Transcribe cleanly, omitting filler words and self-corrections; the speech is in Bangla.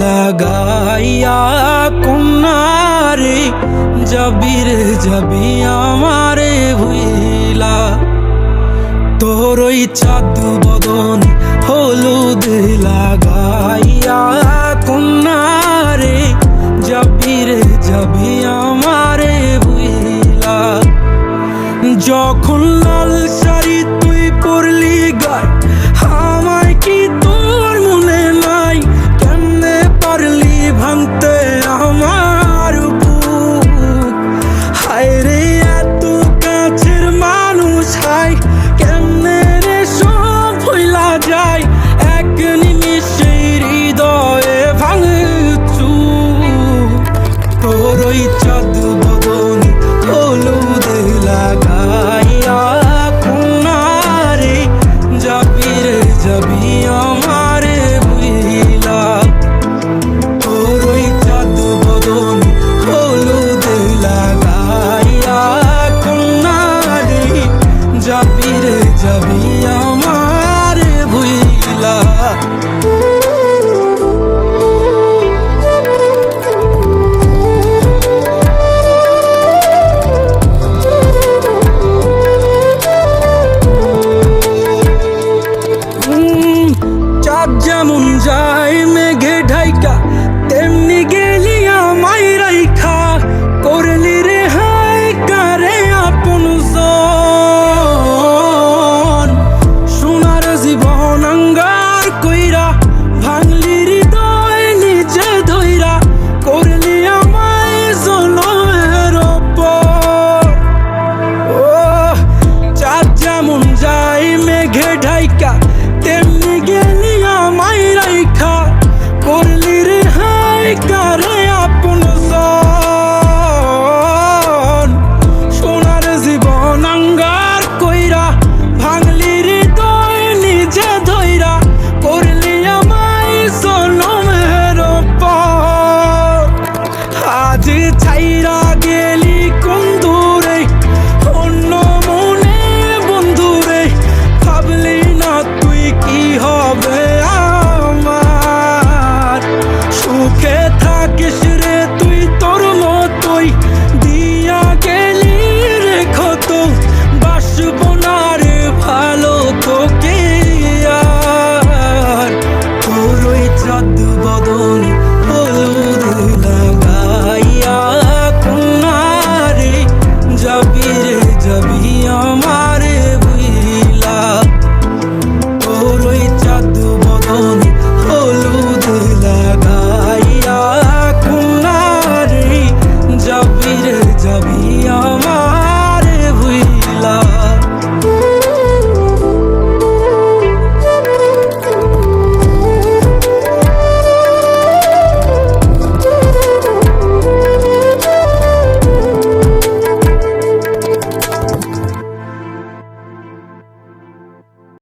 লাগাইয়া কন্যারে যাবি রে যাবি আমারে ভুইলা। তোর ওই চাঁদ বদন হলুদ লাগাইয়া কন্যারে যাবি রে যাবি আমারে ভুইলা। যখন লাল শাড়ি তুই পরলি গায় আমায় কি তোর মনে নাই? কেমনে পারলি ভাঙতে আমার বুক? হায় রে এত কাছের মানুষ হায় কেমনে রে সব ভুইলা যায় এক নিমিষে হৃদয়ে ভাঙচুর। তোর ওই চাঁদ বদন হলুদ লাগাইয়া কন্যারে যাবি রে যাবি আমারে ভুইলা। তোর ওই চাঁদ বদন হলুদ লাগাইয়া কন্যারে যাবি রে যাবি আমারে ভুইলা। চাঁদ যেমন যায় মেঘে ঢাইকা তেমনি গেলি আমায় রাইখা। করলি রে হায় কারে আপন জন সোনার জীবন আঙ্গার কইরা ভাঙলি হৃদয় নিজে ধইরা। করলি আমায় জনমের ওপর। ও চাঁদ যেমন যায় মেঘে ঢাইকা তেমনি গেলি আমায় রাইখা। করলি রে হায় কারে আপন জন সোনার জীবন আঙ্গার কইরা ভাঙলি হৃদয় নিজে ধইরা। করলি আমায় জনমের ওপর। আজ ছাইরা গেলি কোন দূরে অন্য মনে বন্ধুরে। ভাবলি না তুই কি হবে আমার? সুখে থাকিস রে তুই তোর মতোই দিয়া গেলি রে ক্ষত। বাসব না রে ভালো তোকে আর। তোর ওই চাঁদ বদন